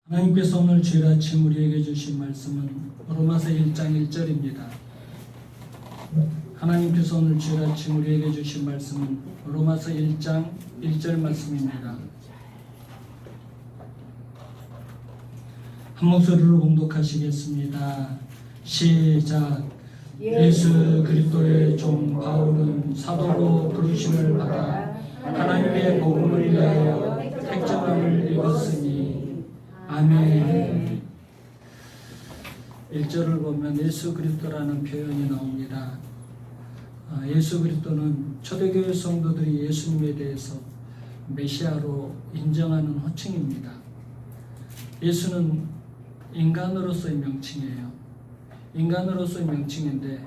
하나님께서 오늘 주일 아침 우리에게 주신 말씀은 로마서 1장 1절입니다. 하나님께서 오늘 주일 아침 우리에게 주신 말씀은 로마서 1장 1절 말씀입니다. 한 목소리로 봉독하시겠습니다. 시작. 예수 그리스도의 종 바울은 사도로 부르심을 받아 하나님의 복음을 위하여 택정함을 입었으니 아멘. 1절을 보면 예수 그리스도라는 표현이 나옵니다. 예수 그리스도는 초대교회 성도들이 예수님에 대해서 메시아로 인정하는 호칭입니다. 예수는 인간으로서의 명칭이에요. 인간으로서의 명칭인데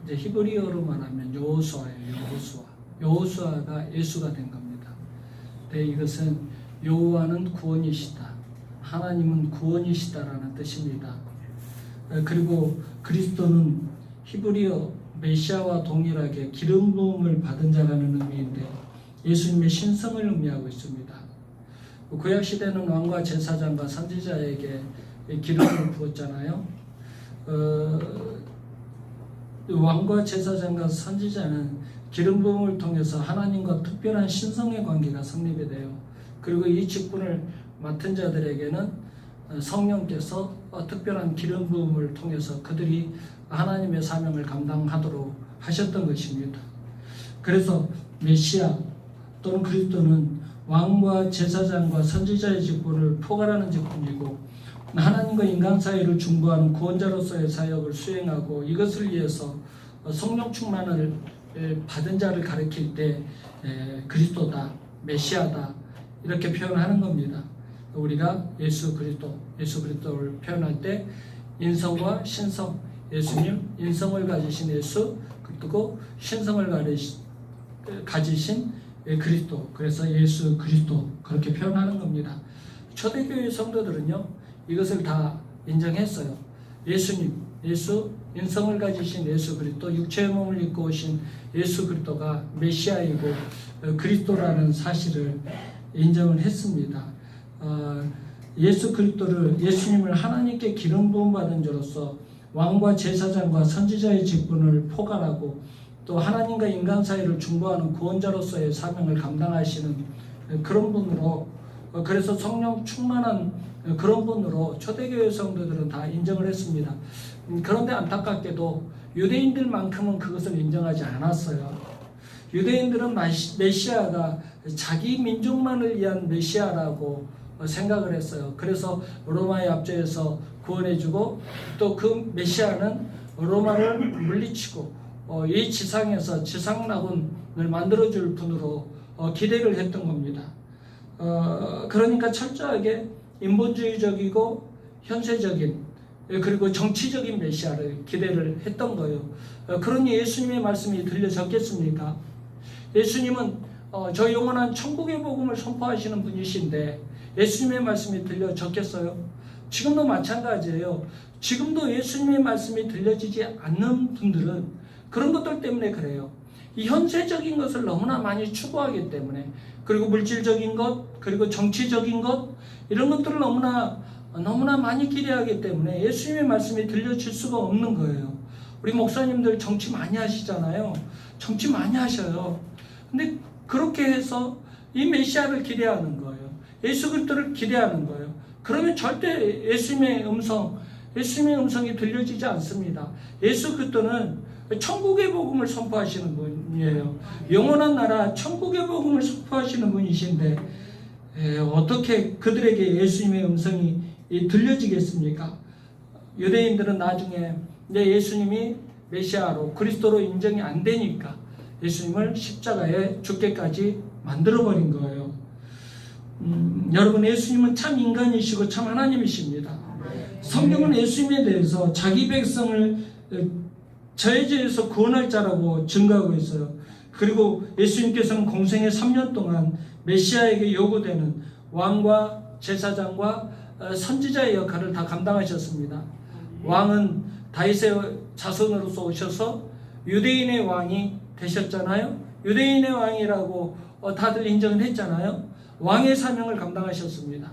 이제 히브리어로 말하면 여호수아예요. 여호수아가 예수가 된 겁니다. 네, 이것은 여호와는 구원이시다, 하나님은 구원이시다라는 뜻입니다. 그리고 그리스도는 히브리어 메시아와 동일하게 기름 부음을 받은 자라는 의미인데 예수님의 신성을 의미하고 있습니다. 구약 시대는 왕과 제사장과 선지자에게 기름을 부었잖아요. 왕과 제사장과 선지자는 기름 부음을 통해서 하나님과 특별한 신성의 관계가 성립이 돼요. 그리고 이 직분을 맡은 자들에게는 성령께서 특별한 기름 부음을 통해서 그들이 하나님의 사명을 감당하도록 하셨던 것입니다. 그래서 메시아 또는 그리스도는 왕과 제사장과 선지자의 직분을 포괄하는 직분이고 하나님과 인간 사이를 중보하는 구원자로서의 사역을 수행하고 이것을 위해서 성령 충만을 받은 자를 가리킬 때 그리스도다, 메시아다 이렇게 표현하는 겁니다. 우리가 예수 그리스도를 표현할 때 인성과 신성, 예수님 인성을 가지신 예수, 그리고 신성을 가지신 그리스도, 그래서 예수 그리스도 그렇게 표현하는 겁니다. 초대교회 성도들은요 이것을 다 인정했어요. 예수님, 예수, 인성을 가지신 예수 그리스도, 육체의 몸을 입고 오신 예수 그리스도가 메시아이고 그리스도라는 사실을 인정을 했습니다. 예수 그리스도를, 예수님을 하나님께 기름 부음 받은 자로서 왕과 제사장과 선지자의 직분을 포괄하고 또 하나님과 인간 사이를 중보하는 구원자로서의 사명을 감당하시는 그런 분으로, 그래서 성령 충만한 그런 분으로 초대교회 성도들은 다 인정을 했습니다. 그런데 안타깝게도 유대인들만큼은 그것을 인정하지 않았어요. 유대인들은 메시아가 자기 민족만을 위한 메시아라고 생각을 했어요. 그래서 로마의 압제에서 구원해주고 또 그 메시아는 로마를 물리치고 이 지상에서 지상낙원을 만들어줄 분으로 기대를 했던 겁니다. 그러니까 철저하게 인본주의적이고 현세적인 그리고 정치적인 메시아를 기대를 했던 거예요. 그러니 예수님의 말씀이 들려 적겠습니까? 예수님은 저 영원한 천국의 복음을 선포하시는 분이신데 예수님의 말씀이 들려 적겠어요? 지금도 마찬가지예요. 지금도 예수님의 말씀이 들려지지 않는 분들은 그런 것들 때문에 그래요. 이 현세적인 것을 너무나 많이 추구하기 때문에, 그리고 물질적인 것, 그리고 정치적인 것, 이런 것들을 너무나 많이 기대하기 때문에 예수님의 말씀이 들려질 수가 없는 거예요. 우리 목사님들 정치 많이 하시잖아요. 정치 많이 하셔요. 근데 그렇게 해서 이 메시아를 기대하는 거예요. 예수 그리스도를 기대하는 거예요. 그러면 절대 예수님의 음성이 들려지지 않습니다. 예수 그리스도는 천국의 복음을 선포하시는 분이에요. 영원한 나라 천국의 복음을 선포하시는 분이신데 어떻게 그들에게 예수님의 음성이 들려지겠습니까? 유대인들은 나중에 예수님이 메시아로 그리스도로 인정이 안 되니까 예수님을 십자가에 죽게까지 만들어버린 거예요. 여러분, 예수님은 참 인간이시고 참 하나님이십니다. 성경은 예수님에 대해서 자기 백성을 저의 죄에서 구원할 자라고 증거하고 있어요. 그리고 예수님께서는 공생의 3년 동안 메시아에게 요구되는 왕과 제사장과 선지자의 역할을 다 감당하셨습니다. 왕은 다윗의 자손으로서 오셔서 유대인의 왕이 되셨잖아요. 유대인의 왕이라고 다들 인정을 했잖아요. 왕의 사명을 감당하셨습니다.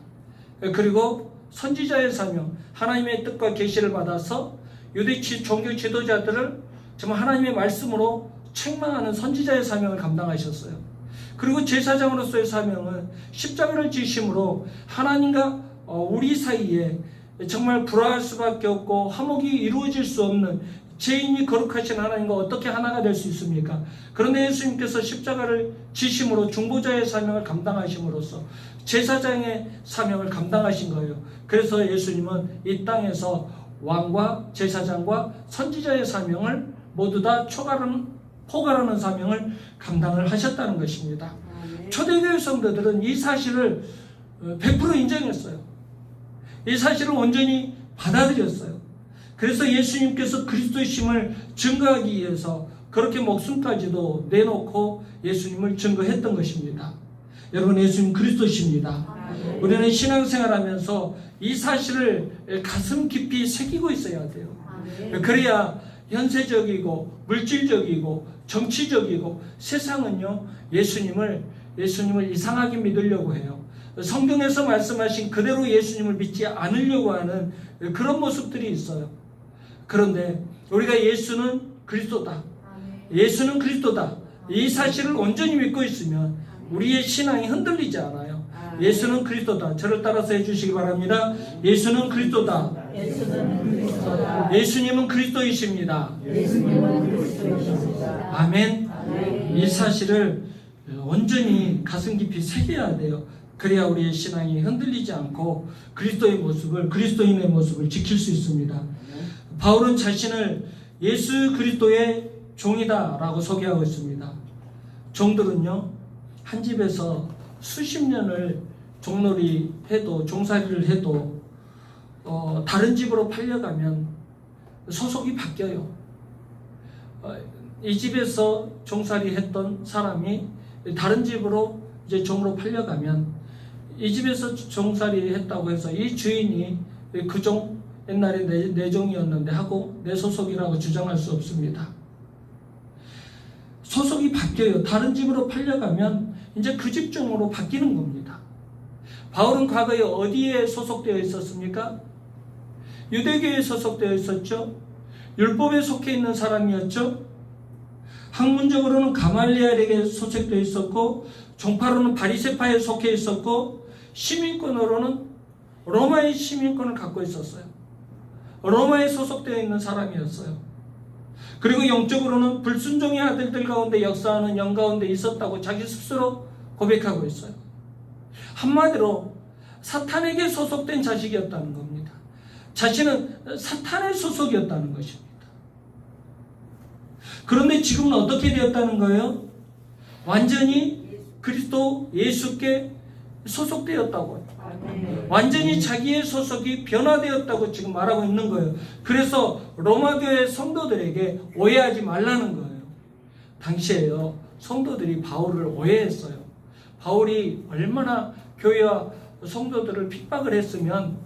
그리고 선지자의 사명, 하나님의 뜻과 계시를 받아서 유대 종교 지도자들을 정말 하나님의 말씀으로 책망하는 선지자의 사명을 감당하셨어요. 그리고 제사장으로서의 사명은 십자가를 지심으로 하나님과 우리 사이에 정말 불화할 수밖에 없고 화목이 이루어질 수 없는 죄인이 거룩하신 하나님과 어떻게 하나가 될 수 있습니까? 그런데 예수님께서 십자가를 지심으로 중보자의 사명을 감당하심으로써 제사장의 사명을 감당하신 거예요. 그래서 예수님은 이 땅에서 왕과 제사장과 선지자의 사명을 모두 다 포괄하는 사명을 감당을 하셨다는 것입니다. 초대교회 성도들은 이 사실을 100% 인정했어요. 이 사실을 온전히 받아들였어요. 그래서 예수님께서 그리스도이심을 증거하기 위해서 그렇게 목숨까지도 내놓고 예수님을 증거했던 것입니다. 여러분, 예수님 그리스도이십니다. 우리는 신앙생활하면서 이 사실을 가슴 깊이 새기고 있어야 돼요. 그래야 현세적이고 물질적이고 정치적이고 세상은요, 예수님을 이상하게 믿으려고 해요. 성경에서 말씀하신 그대로 예수님을 믿지 않으려고 하는 그런 모습들이 있어요. 그런데 우리가 예수는 그리스도다, 예수는 그리스도다, 이 사실을 온전히 믿고 있으면 우리의 신앙이 흔들리지 않아요. 예수는 그리스도다. 저를 따라서 해주시기 바랍니다. 예수는 그리스도다. 예수님은 그리스도이십니다. 아멘. 이 사실을 온전히 가슴 깊이 새겨야 돼요. 그래야 우리의 신앙이 흔들리지 않고 그리스도인의 모습을 지킬 수 있습니다. 바울은 자신을 예수 그리스도의 종이다 라고 소개하고 있습니다. 종들은요, 한 집에서 수십 년을 종살이를 해도 다른 집으로 팔려가면 소속이 바뀌어요. 이 집에서 종살이 했던 사람이 다른 집으로 이제 종으로 팔려가면 이 집에서 종살이 했다고 해서 이 주인이 그 종 옛날에 내 종이었는데 하고 내 소속이라고 주장할 수 없습니다. 소속이 바뀌어요. 다른 집으로 팔려가면 이제 그 집 종으로 바뀌는 겁니다. 바울은 과거에 어디에 소속되어 있었습니까? 유대교에 소속되어 있었죠. 율법에 속해 있는 사람이었죠. 학문적으로는 가말리엘에게 소속되어 있었고, 종파로는 바리새파에 속해 있었고, 시민권으로는 로마의 시민권을 갖고 있었어요. 로마에 소속되어 있는 사람이었어요. 그리고 영적으로는 불순종의 아들들 가운데 역사하는 영 가운데 있었다고 자기 스스로 고백하고 있어요. 한마디로 사탄에게 소속된 자식이었다는 겁니다. 자신은 사탄의 소속이었다는 것입니다. 그런데 지금은 어떻게 되었다는 거예요? 완전히 그리스도 예수께 소속되었다고요. 완전히 자기의 소속이 변화되었다고 지금 말하고 있는 거예요. 그래서 로마교회 성도들에게 오해하지 말라는 거예요. 당시에요, 성도들이 바울을 오해했어요. 바울이 얼마나 교회와 성도들을 핍박을 했으면,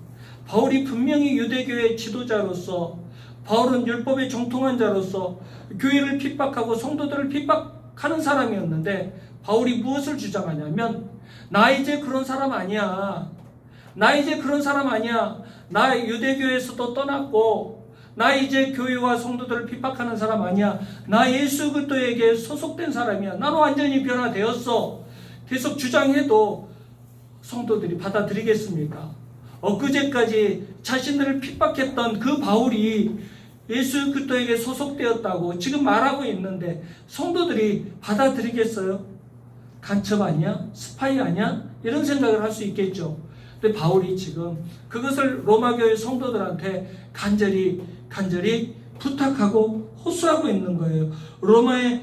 바울이 분명히 유대교회 지도자로서, 바울은 율법에 정통한 자로서 교회를 핍박하고 성도들을 핍박하는 사람이었는데, 바울이 무엇을 주장하냐면, 나 이제 그런 사람 아니야. 나 이제 그런 사람 아니야. 나 유대교회에서도 떠났고, 나 이제 교회와 성도들을 핍박하는 사람 아니야. 나 예수 그리스도에게 소속된 사람이야. 나는 완전히 변화되었어. 계속 주장해도 성도들이 받아들이겠습니까? 엊그제까지 자신들을 핍박했던 그 바울이 예수 그리스도에게 소속되었다고 지금 말하고 있는데 성도들이 받아들이겠어요? 간첩 아니야? 스파이 아니야? 이런 생각을 할 수 있겠죠. 근데 바울이 지금 그것을 로마교회 성도들한테 간절히 부탁하고 호소하고 있는 거예요. 로마에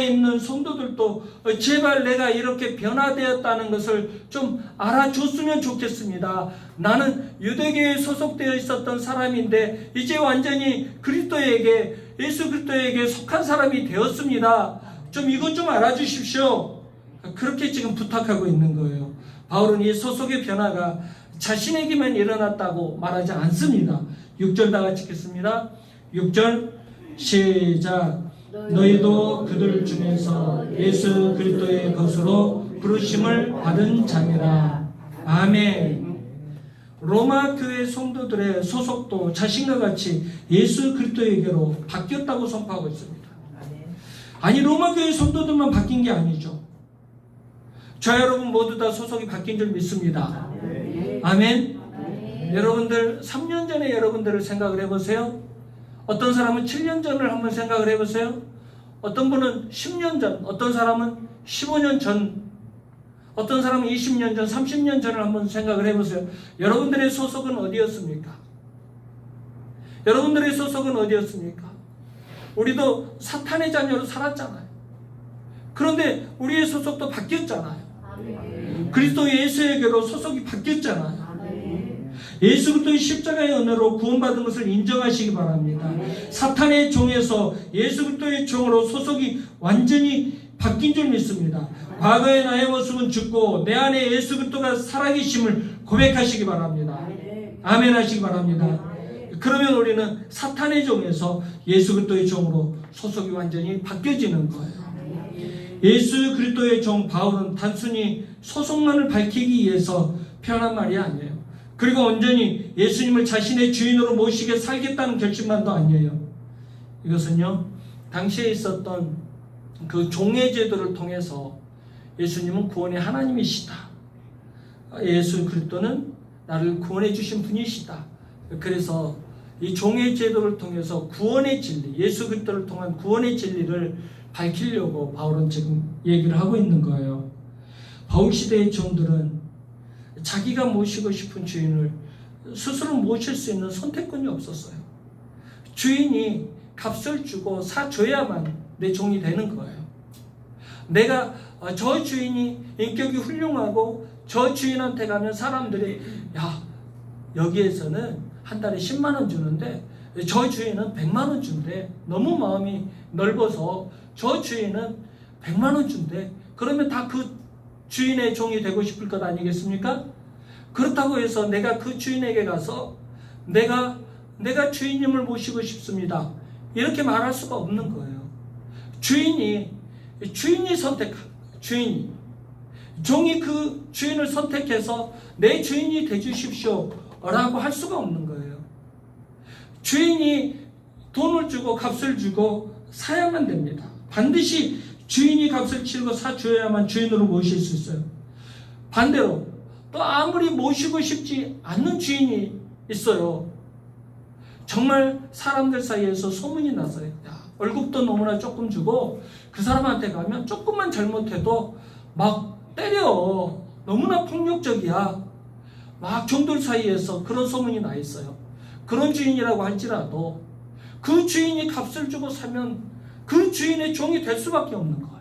있는 성도들도 제발 내가 이렇게 변화되었다는 것을 좀 알아줬으면 좋겠습니다. 나는 유대교회에 소속되어 있었던 사람인데 이제 완전히 예수 그리스도에게 속한 사람이 되었습니다. 좀 이것 좀 알아주십시오. 그렇게 지금 부탁하고 있는 거예요. 바울은 이 소속의 변화가 자신에게만 일어났다고 말하지 않습니다. 6절 다 같이 읽겠습니다. 6절 시작. 너희도 그들 중에서 예수 그리스도의 것으로 부르심을 받은 자니라. 아멘. 로마 교회 성도들의 소속도 자신과 같이 예수 그리스도에게로 바뀌었다고 선포하고 있습니다. 아니, 로마 교회 성도들만 바뀐 게 아니죠. 저 여러분 모두 다 소속이 바뀐 줄 믿습니다. 아멘. 여러분들 3년 전에 여러분들을 생각을 해보세요. 어떤 사람은 7년 전을 한번 생각을 해보세요. 어떤 분은 10년 전, 어떤 사람은 15년 전, 어떤 사람은 20년 전, 30년 전을 한번 생각을 해보세요. 여러분들의 소속은 어디였습니까? 여러분들의 소속은 어디였습니까? 우리도 사탄의 자녀로 살았잖아요. 그런데 우리의 소속도 바뀌었잖아요. 그리스도 예수에게로 소속이 바뀌었잖아요. 예수 그리스도의 십자가의 은혜로 구원받은 것을 인정하시기 바랍니다. 사탄의 종에서 예수 그리스도의 종으로 소속이 완전히 바뀐 줄 믿습니다. 과거의 나의 모습은 죽고 내 안에 예수 그리스도가 살아계심을 고백하시기 바랍니다. 아멘 하시기 바랍니다. 그러면 우리는 사탄의 종에서 예수 그리스도의 종으로 소속이 완전히 바뀌어지는 거예요. 예수 그리스도의 종 바울은 단순히 소속만을 밝히기 위해서 표현한 말이 아니에요. 그리고 온전히 예수님을 자신의 주인으로 모시게 살겠다는 결심만도 아니에요. 이것은요, 당시에 있었던 그 종의 제도를 통해서 예수님은 구원의 하나님이시다. 예수 그리스도는 나를 구원해 주신 분이시다. 그래서 이 종의 제도를 통해서 구원의 진리, 예수 그리스도를 통한 구원의 진리를 밝히려고 바울은 지금 얘기를 하고 있는 거예요. 바울 시대의 종들은 자기가 모시고 싶은 주인을 스스로 모실 수 있는 선택권이 없었어요. 주인이 값을 주고 사줘야만 내 종이 되는 거예요. 내가 저 주인이 인격이 훌륭하고 저 주인한테 가면 사람들이 야, 여기에서는 한 달에 10만 원 주는데 저 주인은 100만 원 준대. 너무 마음이 넓어서 저 주인은 100만 원 준대. 그러면 다 그 주인의 종이 되고 싶을 것 아니겠습니까? 그렇다고 해서 내가 그 주인에게 가서 내가 주인님을 모시고 싶습니다. 이렇게 말할 수가 없는 거예요. 주인이 선택한 주인이 종이 그 주인을 선택해서 내 주인이 되주십시오 라고 할 수가 없는 거예요. 주인이 돈을 주고 값을 주고 사야만 됩니다. 반드시 주인이 값을 치르고 사줘야만 주인으로 모실 수 있어요. 반대로 또 아무리 모시고 싶지 않는 주인이 있어요. 정말 사람들 사이에서 소문이 났어요. 야, 월급도 너무나 조금 주고 그 사람한테 가면 조금만 잘못해도 막 때려. 너무나 폭력적이야. 막 종들 사이에서 그런 소문이 나 있어요. 그런 주인이라고 할지라도 그 주인이 값을 주고 사면 그 주인의 종이 될 수밖에 없는 거예요.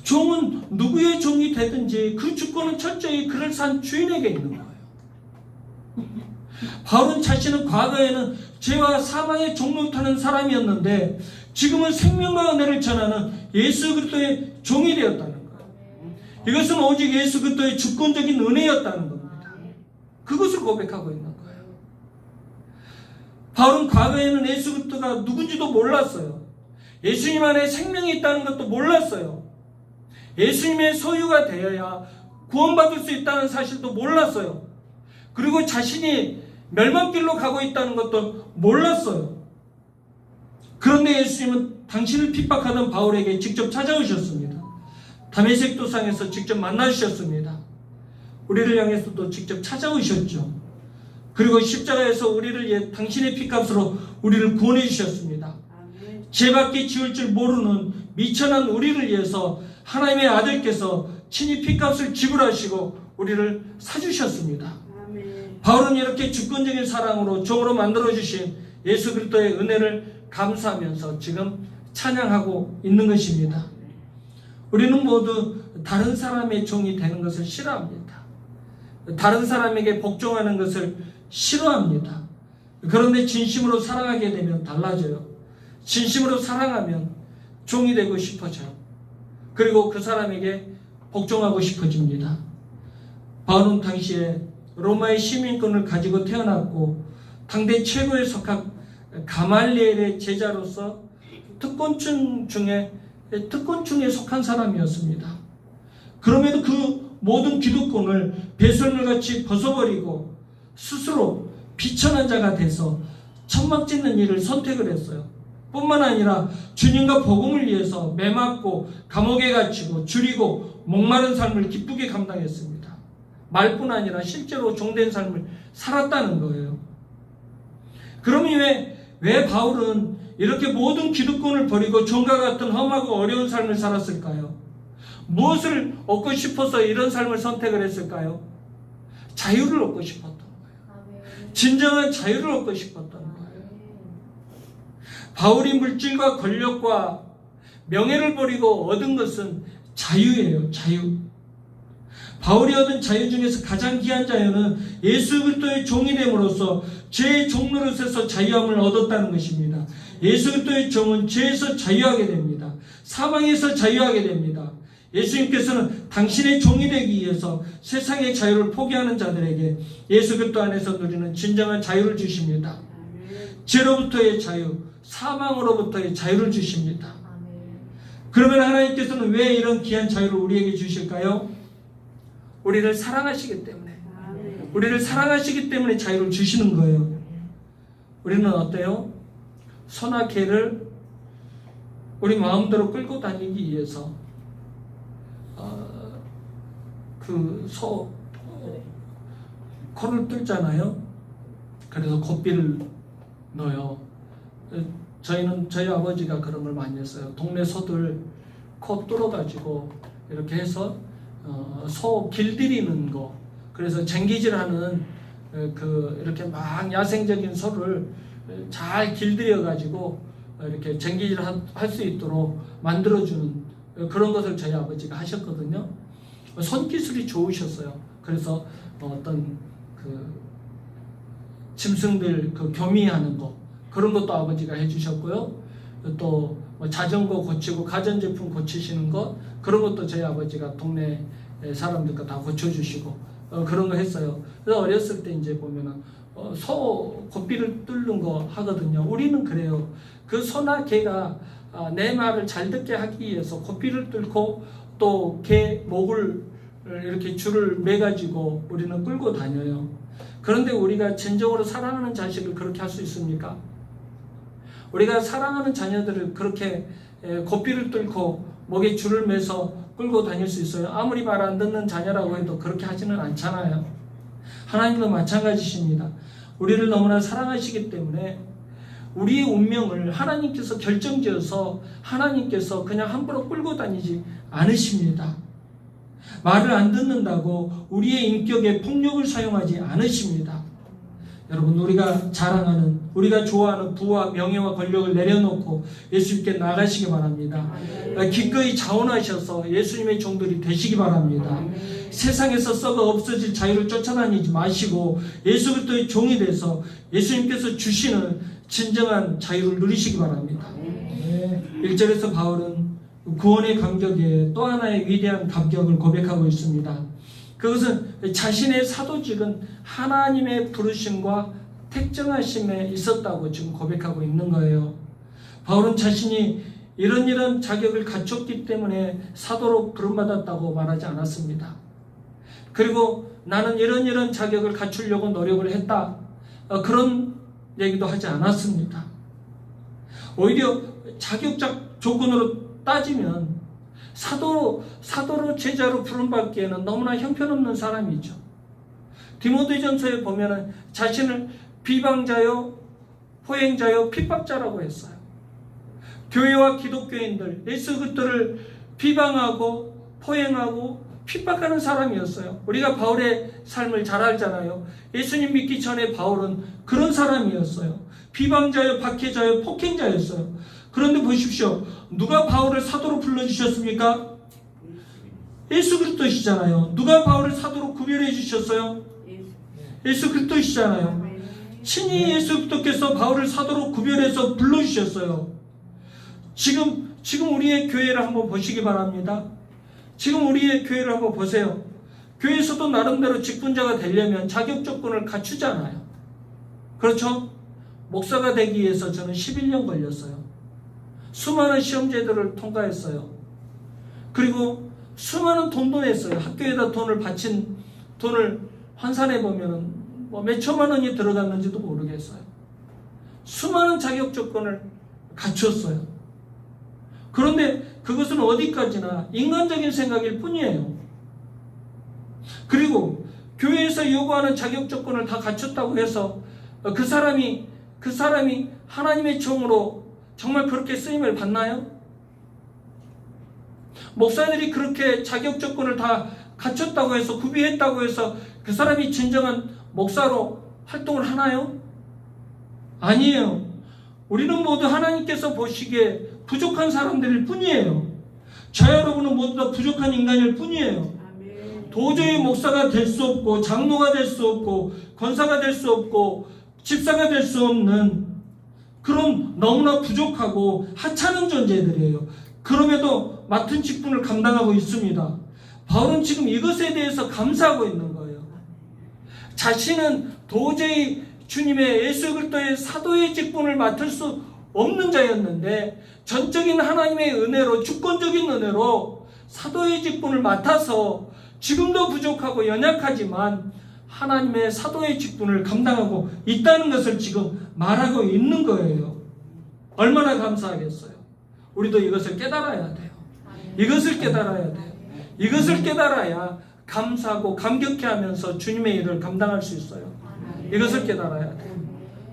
종은 누구의 종이 되든지 그 주권은 철저히 그를 산 주인에게 있는 거예요. 바울은 자신은 과거에는 죄와 사망의 종노릇하는 사람이었는데 지금은 생명과 은혜를 전하는 예수 그리스도의 종이 되었다는 거예요. 이것은 오직 예수 그리스도의 주권적인 은혜였다는 겁니다. 그것을 고백하고 있는 거예요. 바울은 과거에는 예수 그리스도가 누군지도 몰랐어요. 예수님 안에 생명이 있다는 것도 몰랐어요. 예수님의 소유가 되어야 구원받을 수 있다는 사실도 몰랐어요. 그리고 자신이 멸망길로 가고 있다는 것도 몰랐어요. 그런데 예수님은 당신을 핍박하던 바울에게 직접 찾아오셨습니다. 다메섹 도상에서 직접 만나주셨습니다. 우리를 향해서도 직접 찾아오셨죠. 그리고 십자가에서 우리를 위해 당신의 피값으로 우리를 구원해 주셨습니다. 죄밖에 지을 줄 모르는 미천한 우리를 위해서 하나님의 아들께서 친히 피값을 지불하시고 우리를 사주셨습니다. 바울은 이렇게 주권적인 사랑으로 종으로 만들어주신 예수 그리스도의 은혜를 감사하면서 지금 찬양하고 있는 것입니다. 우리는 모두 다른 사람의 종이 되는 것을 싫어합니다. 다른 사람에게 복종하는 것을 싫어합니다. 그런데 진심으로 사랑하게 되면 달라져요. 진심으로 사랑하면 종이 되고 싶어져요. 그리고 그 사람에게 복종하고 싶어집니다. 바울은 당시에 로마의 시민권을 가지고 태어났고 당대 최고에 속한 가말리엘의 제자로서 특권층에 속한 사람이었습니다. 그럼에도 그 모든 기득권을 배설물같이 벗어버리고 스스로 비천한 자가 돼서 천막 짓는 일을 선택을 했어요. 뿐만 아니라 주님과 복음을 위해서 매맞고 감옥에 갇히고 줄이고 목마른 삶을 기쁘게 감당했습니다. 말뿐 아니라 실제로 종된 삶을 살았다는 거예요. 그러면 왜 바울은 이렇게 모든 기득권을 버리고 종과 같은 험하고 어려운 삶을 살았을까요? 무엇을 얻고 싶어서 이런 삶을 선택을 했을까요? 자유를 얻고 싶었던 거예요. 진정한 자유를 얻고 싶었던 거예요. 바울이 물질과 권력과 명예를 버리고 얻은 것은 자유예요. 자유. 바울이 얻은 자유 중에서 가장 귀한 자유는 예수 그리스도의 종이 됨으로써 죄의 종노릇에서 자유함을 얻었다는 것입니다. 예수 그리스도의 종은 죄에서 자유하게 됩니다. 사망에서 자유하게 됩니다. 예수님께서는 당신의 종이 되기 위해서 세상의 자유를 포기하는 자들에게 예수 그리스도 안에서 누리는 진정한 자유를 주십니다. 죄로부터의 자유, 사망으로부터의 자유를 주십니다. 그러면 하나님께서는 왜 이런 귀한 자유를 우리에게 주실까요? 우리를 사랑하시기 때문에. 우리를 사랑하시기 때문에 자유를 주시는 거예요. 우리는 어때요? 소나 개를 우리 마음대로 끌고 다니기 위해서 코를 뚫잖아요. 그래서 고삐를 넣어요. 저희 아버지가 그런 걸 많이 했어요. 동네 소들 코 뚫어가지고 이렇게 해서 소 길들이는 거. 그래서 쟁기질하는 이렇게 막 야생적인 소를 잘 길들여가지고 이렇게 쟁기질 할 수 있도록 만들어주는 그런 것을 저희 아버지가 하셨거든요. 손기술이 좋으셨어요. 그래서 어떤 짐승들 교미하는 거 그런 것도 아버지가 해주셨고요. 또 자전거 고치고 가전제품 고치시는 것 그런 것도 저희 아버지가 동네 사람들과 다 고쳐주시고 그런 거 했어요. 그래서 어렸을 때 이제 보면은 소 고삐를 뚫는 거 하거든요. 우리는 그래요. 그 소나 개가 내 말을 잘 듣게 하기 위해서 고삐를 뚫고 또 개 목을 이렇게 줄을 매가지고 우리는 끌고 다녀요. 그런데 우리가 진정으로 사랑하는 자식을 그렇게 할 수 있습니까? 우리가 사랑하는 자녀들을 그렇게 고삐를 뚫고 목에 줄을 매서 끌고 다닐 수 있어요? 아무리 말 안 듣는 자녀라고 해도 그렇게 하지는 않잖아요. 하나님도 마찬가지십니다. 우리를 너무나 사랑하시기 때문에 우리의 운명을 하나님께서 결정지어서 하나님께서 그냥 함부로 끌고 다니지 않으십니다. 말을 안 듣는다고 우리의 인격에 폭력을 사용하지 않으십니다. 여러분, 우리가 자랑하는, 우리가 좋아하는 부와 명예와 권력을 내려놓고 예수님께 나가시기 바랍니다. 기꺼이 자원하셔서 예수님의 종들이 되시기 바랍니다. 세상에서 썩어 없어질 자유를 쫓아다니지 마시고 예수 그리스도의 종이 돼서 예수님께서 주시는 진정한 자유를 누리시기 바랍니다. 1절에서 바울은 구원의 감격에 또 하나의 위대한 감격을 고백하고 있습니다. 그것은 자신의 사도직은 하나님의 부르심과 택정하심에 있었다고 지금 고백하고 있는 거예요. 바울은 자신이 이런 자격을 갖췄기 때문에 사도로 부름받았다고 말하지 않았습니다. 그리고 나는 이런 자격을 갖추려고 노력을 했다. 그런 얘기도 하지 않았습니다. 오히려 자격적 조건으로 따지면 사도로 제자로 부름받기에는 너무나 형편없는 사람이죠. 디모데전서에 보면은 자신을 비방자요, 포행자요, 핍박자라고 했어요. 교회와 기독교인들, 예수 그리스도를 비방하고 포행하고 핍박하는 사람이었어요. 우리가 바울의 삶을 잘 알잖아요. 예수님 믿기 전에 바울은 그런 사람이었어요. 비방자요, 박해자요, 폭행자였어요. 그런데 보십시오. 누가 바울을 사도로 불러주셨습니까? 예수 그리스도시잖아요. 누가 바울을 사도로 구별해 주셨어요? 예수 그리스도시잖아요. 친히 예수 그리스도께서 바울을 사도로 구별해서 불러주셨어요. 지금 우리의 교회를 한번 보시기 바랍니다. 지금 우리의 교회를 한번 보세요. 교회에서도 나름대로 직분자가 되려면 자격 조건을 갖추잖아요. 그렇죠? 목사가 되기 위해서 저는 11년 걸렸어요. 수많은 시험제도를 통과했어요. 그리고 수많은 돈도 냈어요. 학교에다 돈을 바친 돈을 환산해 보면은 뭐 몇 천만 원이 들어갔는지도 모르겠어요. 수많은 자격 조건을 갖췄어요. 그런데 그것은 어디까지나 인간적인 생각일 뿐이에요. 그리고 교회에서 요구하는 자격 조건을 다 갖췄다고 해서 그 사람이 하나님의 종으로 정말 그렇게 쓰임을 받나요? 목사들이 그렇게 자격 조건을 다 갖췄다고 해서 구비했다고 해서 그 사람이 진정한 목사로 활동을 하나요? 아니에요. 우리는 모두 하나님께서 보시기에 부족한 사람들일 뿐이에요. 저 여러분은 모두 다 부족한 인간일 뿐이에요. 도저히 목사가 될 수 없고 장로가 될 수 없고 권사가 될 수 없고 집사가 될 수 없는 그런 너무나 부족하고 하찮은 존재들이에요. 그럼에도 맡은 직분을 감당하고 있습니다. 바울은 지금 이것에 대해서 감사하고 있는 거예요. 자신은 도저히 주님의 예수 그리스도의 사도의 직분을 맡을 수 없는 자였는데 전적인 하나님의 은혜로, 주권적인 은혜로 사도의 직분을 맡아서 지금도 부족하고 연약하지만 하나님의 사도의 직분을 감당하고 있다는 것을 지금 말하고 있는 거예요. 얼마나 감사하겠어요. 우리도 이것을 깨달아야 돼요. 이것을 깨달아야 돼요. 이것을 깨달아야 감사하고 감격해하면서 주님의 일을 감당할 수 있어요. 이것을 깨달아야 돼요.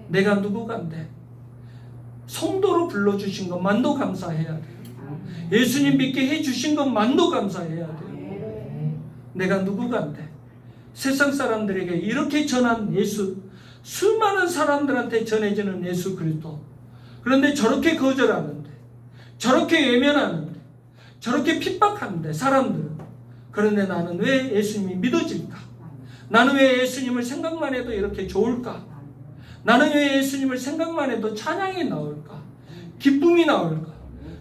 내가 누구간데 성도로 불러주신 것만도 감사해야 돼요. 예수님 믿게 해주신 것만도 감사해야 돼요. 내가 누구간데 세상 사람들에게 이렇게 전한 예수, 수많은 사람들한테 전해지는 예수 그리스도, 그런데 저렇게 거절하는데, 저렇게 외면하는데, 저렇게 핍박하는데 사람들은, 그런데 나는 왜 예수님이 믿어질까? 나는 왜 예수님을 생각만 해도 이렇게 좋을까? 나는 왜 예수님을 생각만 해도 찬양이 나올까? 기쁨이 나올까?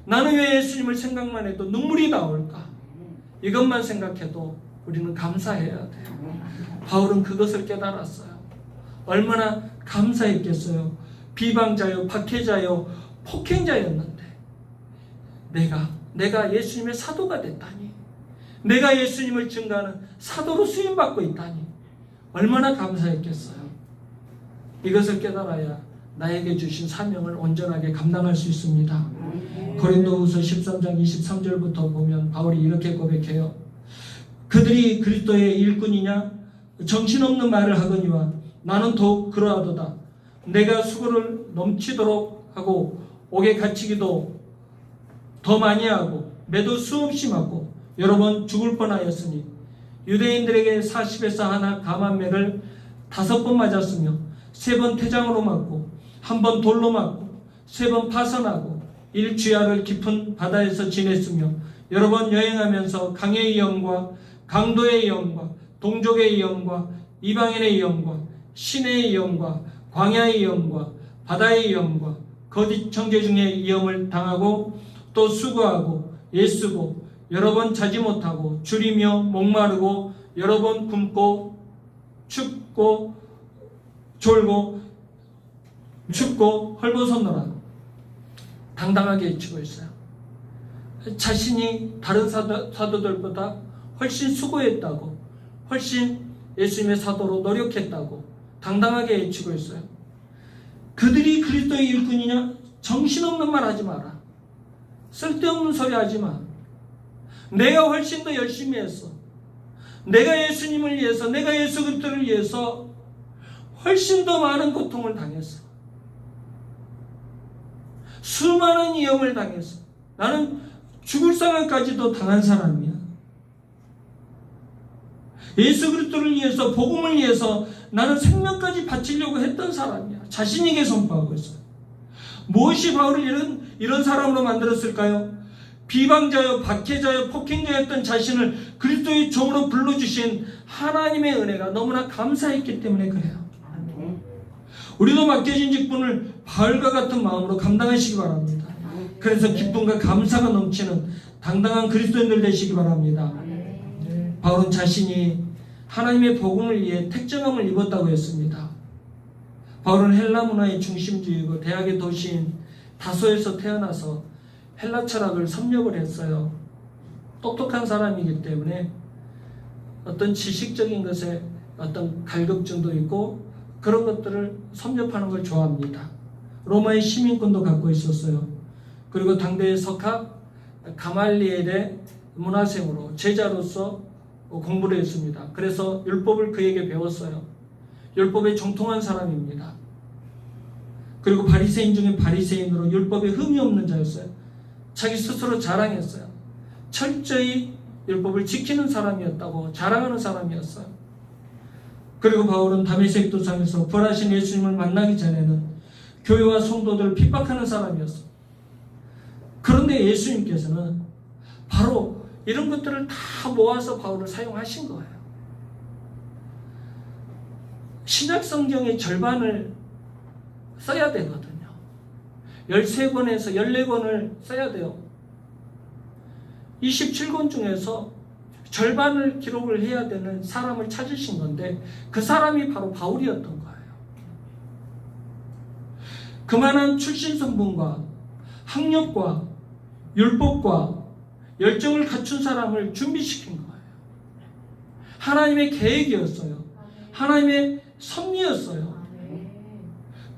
나는 왜 예수님을 생각만 해도 눈물이 나올까? 이것만 생각해도 우리는 감사해야 돼요. 바울은 그것을 깨달았어요. 얼마나 감사했겠어요. 비방자요, 박해자요, 폭행자였는데 내가 예수님의 사도가 됐다니, 내가 예수님을 증거하는 사도로 수임받고 있다니 얼마나 감사했겠어요. 이것을 깨달아야 나에게 주신 사명을 온전하게 감당할 수 있습니다. 고린도후서 13장 23절부터 보면 바울이 이렇게 고백해요. 그들이 그리스도의 일꾼이냐? 정신없는 말을 하거니와 나는 더욱 그러하도다. 내가 수고를 넘치도록 하고 옥에 갇히기도 더 많이 하고 매도 수없이 맞고 여러 번 죽을 뻔하였으니 유대인들에게 40에서 하나 감한매를 5번 맞았으며 3번 태장으로 맞고 1번 돌로 맞고 3번 파선하고 일주야를 깊은 바다에서 지냈으며 여러 번 여행하면서 강의 위험과 강도의 위험과 동족의 위험과 이방인의 위험과 신의 위험과 광야의 위험과 바다의 위험과 거짓 청제 중에 위험을 당하고 또 수고하고 애쓰고 여러 번 자지 못하고 줄이며 목마르고 여러 번 굶고 춥고 졸고 춥고 헐벗었노라. 당당하게 외치고 있어요. 자신이 다른 사도들보다 훨씬 수고했다고, 훨씬 예수님의 사도로 노력했다고 당당하게 외치고 있어요. 그들이 그리스도의 일꾼이냐? 정신없는 말 하지 마라. 쓸데없는 소리 하지 마. 내가 훨씬 더 열심히 했어. 내가 예수님을 위해서, 내가 예수 그리스도를 위해서 훨씬 더 많은 고통을 당했어. 수많은 위험을 당했어. 나는 죽을 상황까지도 당한 사람이야. 예수 그리스도를 위해서, 복음을 위해서 나는 생명까지 바치려고 했던 사람이야. 자신에게 선포하고 있어요. 무엇이 바울을 이런 사람으로 만들었을까요? 비방자요, 박해자요, 폭행자였던 자신을 그리스도의 종으로 불러주신 하나님의 은혜가 너무나 감사했기 때문에 그래요. 우리도 맡겨진 직분을 바울과 같은 마음으로 감당하시기 바랍니다. 그래서 기쁨과 감사가 넘치는 당당한 그리스도인들 되시기 바랍니다. 바울은 자신이 하나님의 복음을 위해 택정함을 입었다고 했습니다. 바울은 헬라 문화의 중심지이고 대학의 도시인 다소에서 태어나서 헬라 철학을 섭렵을 했어요. 똑똑한 사람이기 때문에 어떤 지식적인 것에 어떤 갈급증도 있고 그런 것들을 섭렵하는 걸 좋아합니다. 로마의 시민권도 갖고 있었어요. 그리고 당대의 석학 가말리엘의 문화생으로 제자로서 공부를 했습니다. 그래서 율법을 그에게 배웠어요. 율법에 정통한 사람입니다. 그리고 바리새인 중에 바리새인으로 율법에 흠이 없는 자였어요. 자기 스스로 자랑했어요. 철저히 율법을 지키는 사람이었다고 자랑하는 사람이었어요. 그리고 바울은 다메섹 도상에서 부활하신 예수님을 만나기 전에는 교회와 성도들을 핍박하는 사람이었어요. 그런데 예수님께서는 바로 이런 것들을 다 모아서 바울을 사용하신 거예요. 신약 성경의 절반을 써야 되거든요. 13권에서 14권을 써야 돼요. 27권 중에서 절반을 기록을 해야 되는 사람을 찾으신 건데 그 사람이 바로 바울이었던 거예요. 그만한 출신 성분과 학력과 율법과 열정을 갖춘 사람을 준비시킨 거예요. 하나님의 계획이었어요. 하나님의 섭리였어요.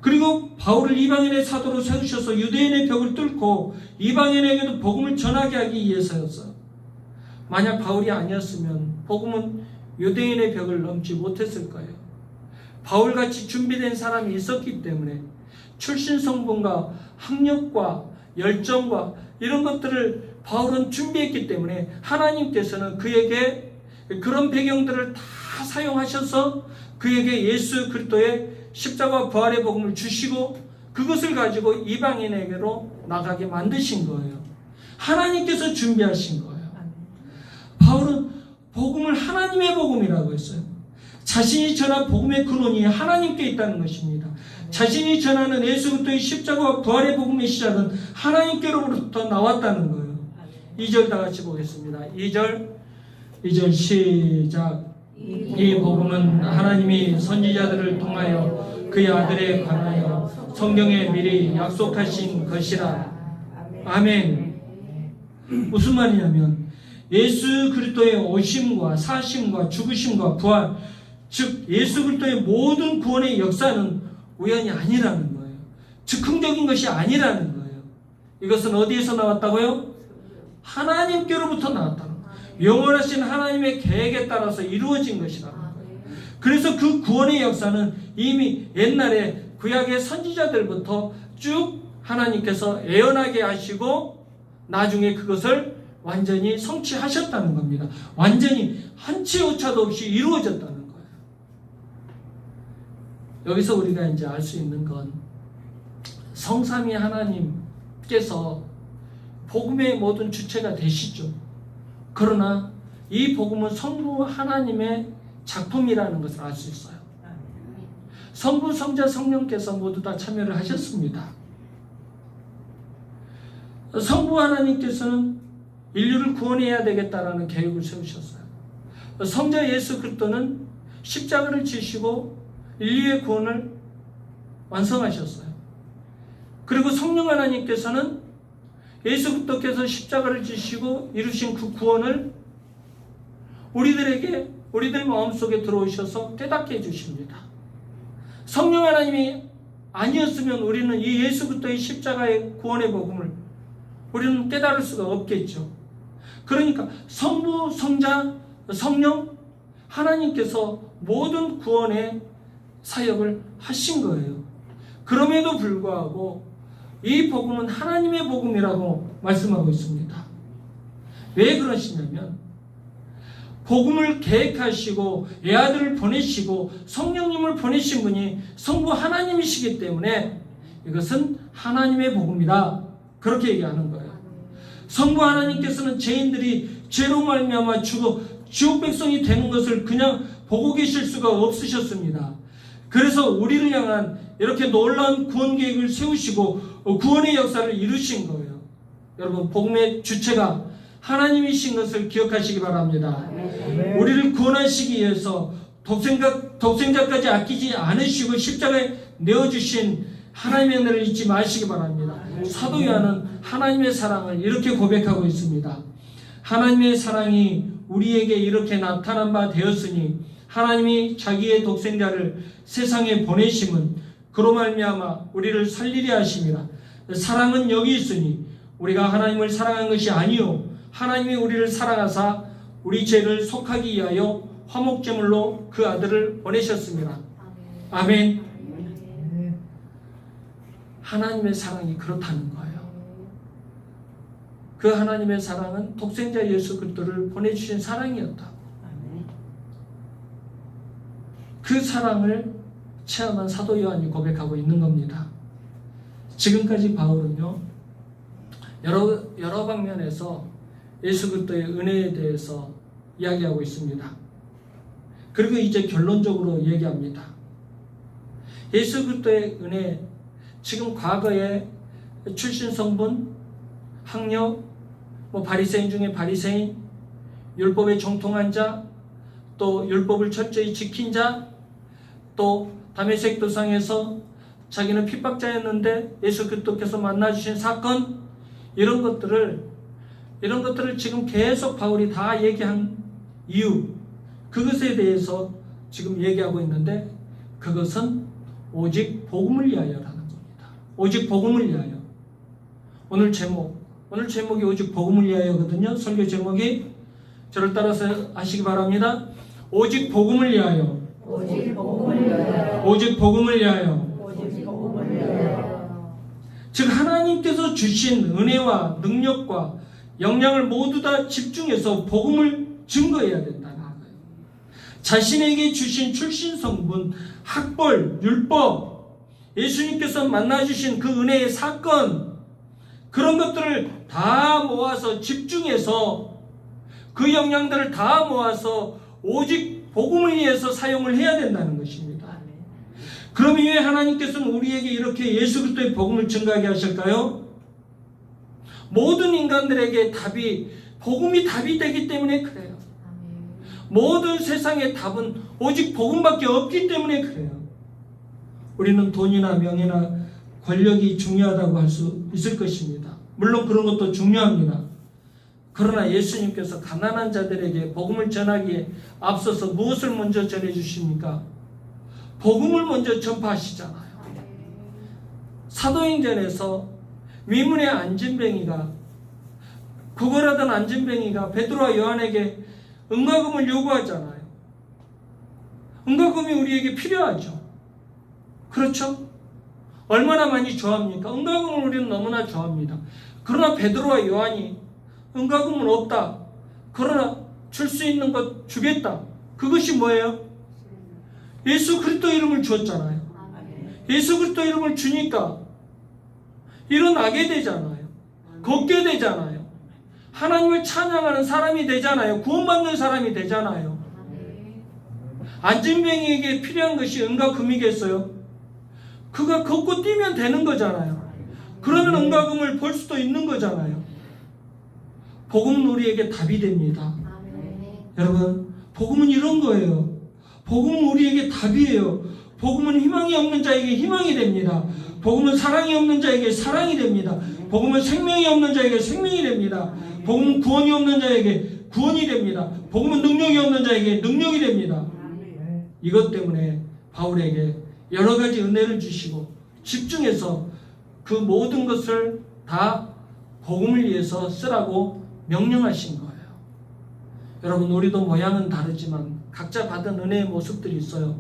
그리고 바울을 이방인의 사도로 세우셔서 유대인의 벽을 뚫고 이방인에게도 복음을 전하게 하기 위해서였어요. 만약 바울이 아니었으면 복음은 유대인의 벽을 넘지 못했을 거예요. 바울같이 준비된 사람이 있었기 때문에 출신 성분과 학력과 열정과 이런 것들을 바울은 준비했기 때문에 하나님께서는 그에게 그런 배경들을 다 사용하셔서 그에게 예수 그리스도의 십자가 부활의 복음을 주시고 그것을 가지고 이방인에게로 나가게 만드신 거예요. 하나님께서 준비하신 거예요. 바울은 복음을 하나님의 복음이라고 했어요. 자신이 전한 복음의 근원이 하나님께 있다는 것입니다. 자신이 전하는 예수 그리스도의 십자가와 부활의 복음의 시작은 하나님께로부터 나왔다는 거예요. 2절 다 같이 보겠습니다. 2절 시작. 이 복음은 하나님이 선지자들을 통하여 그의 아들에 관하여 성경에 미리 약속하신 것이라. 아멘. 무슨 말이냐면 예수 그리스도의 오심과 사심과 죽으심과 부활, 즉 예수 그리스도의 모든 구원의 역사는 우연이 아니라는 거예요. 즉흥적인 것이 아니라는 거예요. 이것은 어디에서 나왔다고요? 하나님께로부터 나왔다는 거예요. 영원하신 하나님의 계획에 따라서 이루어진 것이라는 거예요. 그래서 그 구원의 역사는 이미 옛날에 구약의 선지자들부터 쭉 하나님께서 예언하게 하시고 나중에 그것을 완전히 성취하셨다는 겁니다. 완전히 한치 오차도 없이 이루어졌다는 거예요. 여기서 우리가 이제 알 수 있는 건 성삼위 하나님께서 복음의 모든 주체가 되시죠. 그러나 이 복음은 성부 하나님의 작품이라는 것을 알 수 있어요. 성부, 성자, 성령께서 모두 다 참여를 하셨습니다. 성부 하나님께서는 인류를 구원해야 되겠다라는 계획을 세우셨어요. 성자 예수 그리스도는 십자가를 지시고 인류의 구원을 완성하셨어요. 그리고 성령 하나님께서는 예수 그리스도께서 십자가를 지시고 이루신 그 구원을 우리들 마음속에 들어오셔서 깨닫게 해주십니다. 성령 하나님이 아니었으면 우리는 이 예수 그리스도의 십자가의 구원의 복음을 우리는 깨달을 수가 없겠죠. 그러니까 성부, 성자, 성령 하나님께서 모든 구원의 사역을 하신 거예요. 그럼에도 불구하고 이 복음은 하나님의 복음이라고 말씀하고 있습니다. 왜 그러시냐면 복음을 계획하시고 애아들을 보내시고 성령님을 보내신 분이 성부 하나님이시기 때문에 이것은 하나님의 복음이다. 그렇게 얘기하는 거예요. 성부 하나님께서는 죄인들이 죄로 말미암아 죽어 지옥 백성이 되는 것을 그냥 보고 계실 수가 없으셨습니다. 그래서 우리를 향한 이렇게 놀라운 구원 계획을 세우시고 구원의 역사를 이루신 거예요. 여러분, 복음의 주체가 하나님이신 것을 기억하시기 바랍니다. 우리를 구원하시기 위해서 독생자까지 아끼지 않으시고 십자가에 내어주신 하나님의 은혜를 잊지 마시기 바랍니다. 사도 요한은 하나님의 사랑을 이렇게 고백하고 있습니다. 하나님의 사랑이 우리에게 이렇게 나타난 바 되었으니 하나님이 자기의 독생자를 세상에 보내심은 그로 말미암아 우리를 살리려 하심이라. 사랑은 여기 있으니 우리가 하나님을 사랑한 것이 아니요 하나님이 우리를 사랑하사 우리 죄를 속하기 위하여 화목제물로 그 아들을 보내셨습니다. 아멘. 하나님의 사랑이 그렇다는 거예요. 그 하나님의 사랑은 독생자 예수 그리스도를 보내주신 사랑이었다. 그 사랑을 체험한 사도 요한이 고백하고 있는 겁니다. 지금까지 바울은요, 여러 방면에서 예수 그리스도의 은혜에 대해서 이야기하고 있습니다. 그리고 이제 결론적으로 얘기합니다. 예수 그리스도의 은혜, 지금 과거에 출신 성분, 학력, 바리새인 중에 바리새인, 율법에 정통한 자, 또 율법을 철저히 지킨 자, 또 다메섹 도상에서 자기는 핍박자였는데 예수 그리스도께서 만나주신 사건, 이런 것들을 지금 계속 바울이 다 얘기한 이유, 그것에 대해서 지금 얘기하고 있는데, 그것은 오직 복음을 위하여라는 겁니다. 오직 복음을 위하여. 오늘 제목이 오직 복음을 위하여거든요. 설교 제목이 저를 따라서 하시기 바랍니다. 오직 복음을 위하여. 오직 복음을 위하여. 오직 복음을 위하여. 오직 복음을 위하여. 즉 하나님께서 주신 은혜와 능력과 역량을 모두 다 집중해서 복음을 증거해야 된다는 거예요. 자신에게 주신 출신 성분, 학벌, 율법, 예수님께서 만나주신 그 은혜의 사건, 그런 것들을 다 모아서 집중해서 그 역량들을 다 모아서 오직 복음을 위해서 사용을 해야 된다는 것입니다. 그럼 왜 하나님께서는 우리에게 이렇게 예수 그리스도의 복음을 증가하게 하실까요? 모든 인간들에게 복음이 답이 되기 때문에 그래요. 모든 세상의 답은 오직 복음밖에 없기 때문에 그래요. 우리는 돈이나 명예나 권력이 중요하다고 할 수 있을 것입니다. 물론 그런 것도 중요합니다. 그러나 예수님께서 가난한 자들에게 복음을 전하기에 앞서서 무엇을 먼저 전해주십니까? 복음을 먼저 전파하시잖아요. 사도행전에서 위문의 안진뱅이가, 구걸하던 안진뱅이가 베드로와 요한에게 은과금을 요구하잖아요. 은과금이 우리에게 필요하죠. 그렇죠? 얼마나 많이 좋아합니까? 은과금을 우리는 너무나 좋아합니다. 그러나 베드로와 요한이 은과금은 없다. 그러나 줄 수 있는 것 주겠다. 그것이 뭐예요? 예수 그리스도 이름을 주었잖아요. 예수 그리스도 이름을 주니까 일어나게 되잖아요. 걷게 되잖아요. 하나님을 찬양하는 사람이 되잖아요. 구원받는 사람이 되잖아요. 안진뱅이에게 필요한 것이 은과 금이겠어요? 그가 걷고 뛰면 되는 거잖아요. 그러면 은과 금을 벌 수도 있는 거잖아요. 복음은 우리에게 답이 됩니다. 여러분, 복음은 이런 거예요. 복음은 우리에게 답이에요. 복음은 희망이 없는 자에게 희망이 됩니다. 복음은 사랑이 없는 자에게 사랑이 됩니다. 복음은 생명이 없는 자에게 생명이 됩니다. 복음은 구원이 없는 자에게 구원이 됩니다. 복음은 능력이 없는 자에게 능력이 됩니다. 이것 때문에 바울에게 여러 가지 은혜를 주시고 집중해서 그 모든 것을 다 복음을 위해서 쓰라고 명령하신 거예요. 여러분, 우리도 모양은 다르지만 각자 받은 은혜의 모습들이 있어요.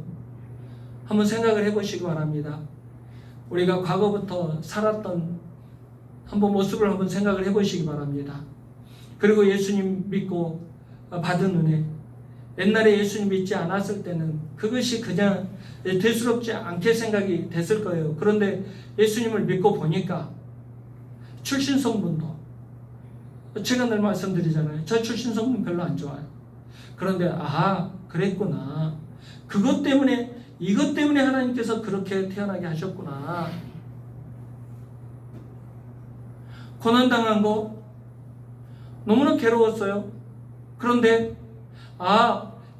한번 생각을 해보시기 바랍니다. 우리가 과거부터 살았던 한번 모습을 한번 생각을 해보시기 바랍니다. 그리고 예수님 믿고 받은 은혜, 옛날에 예수님 믿지 않았을 때는 그것이 그냥 대수롭지 않게 생각이 됐을 거예요. 그런데 예수님을 믿고 보니까 출신 성분도, 제가 늘 말씀드리잖아요. 저 출신 성분 별로 안 좋아요. 그런데 그랬구나. 이것 때문에 하나님께서 그렇게 태어나게 하셨구나. 고난당한 거 너무나 괴로웠어요. 그런데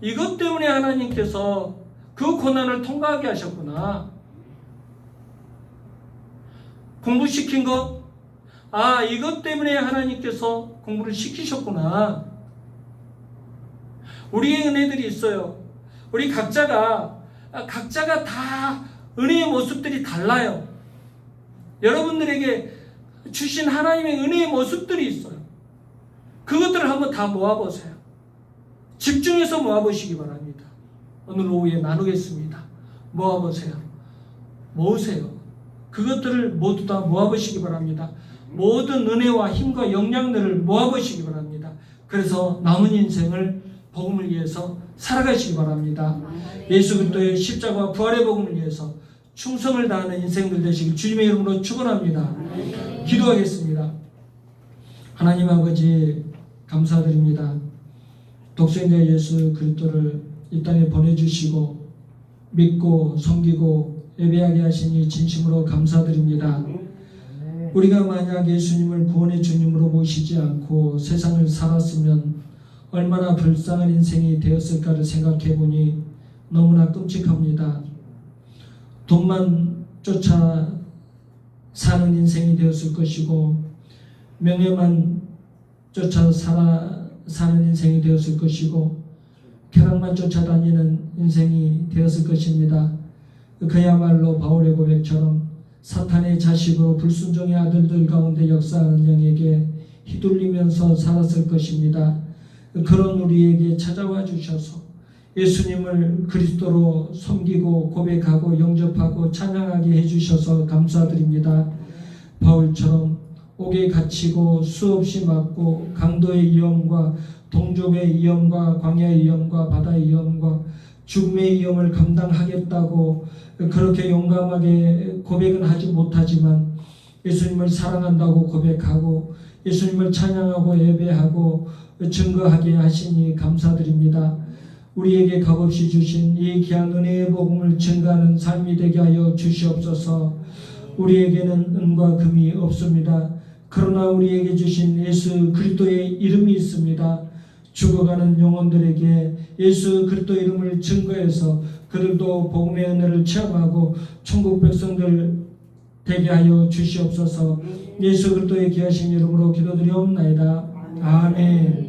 이것 때문에 하나님께서 그 고난을 통과하게 하셨구나. 공부시킨 거 아, 이것 때문에 하나님께서 공부를 시키셨구나. 우리의 은혜들이 있어요. 우리 각자가 다 은혜의 모습들이 달라요. 여러분들에게 주신 하나님의 은혜의 모습들이 있어요. 그것들을 한번 다 모아보세요. 집중해서 모아보시기 바랍니다. 오늘 오후에 나누겠습니다. 모아보세요. 모으세요. 그것들을 모두 다 모아보시기 바랍니다. 모든 은혜와 힘과 역량들을 모아보시기 바랍니다. 그래서 남은 인생을 복음을 위해서 살아가시기 바랍니다. 예수 그리스도의 십자가와 부활의 복음을 위해서 충성을 다하는 인생들 되시길 주님의 이름으로 축원합니다. 기도하겠습니다. 하나님 아버지 감사드립니다. 독생자 예수 그리스도를 이 땅에 보내주시고 믿고 섬기고 예배하게 하시니 진심으로 감사드립니다. 우리가 만약 예수님을 구원의 주님으로 모시지 않고 세상을 살았으면 얼마나 불쌍한 인생이 되었을까를 생각해 보니 너무나 끔찍합니다. 돈만 쫓아 사는 인생이 되었을 것이고 명예만 쫓아 사는 인생이 되었을 것이고 쾌락만 쫓아다니는 인생이 되었을 것입니다. 그야말로 바울의 고백처럼 사탄의 자식으로 불순종의 아들들 가운데 역사하는 영에게 휘둘리면서 살았을 것입니다. 그런 우리에게 찾아와 주셔서 예수님을 그리스도로 섬기고 고백하고 영접하고 찬양하게 해주셔서 감사드립니다. 바울처럼 옥에 갇히고 수없이 맞고 강도의 위험과 동족의 위험과 광야의 위험과 바다의 위험과 죽음의 위험을 감당하겠다고 그렇게 용감하게 고백은 하지 못하지만 예수님을 사랑한다고 고백하고 예수님을 찬양하고 예배하고 증거하게 하시니 감사드립니다. 우리에게 값없이 주신 이 귀한 은혜의 복음을 증거하는 삶이 되게 하여 주시옵소서. 우리에게는 은과 금이 없습니다. 그러나 우리에게 주신 예수 그리스도의 이름이 있습니다. 죽어가는 영혼들에게 예수 그리스도 이름을 증거해서 그들도 복음의 은혜를 체험하고 천국 백성들 되게 하여 주시옵소서. 예수 그리스도의 귀하신 이름으로 기도드리옵나이다. 아멘.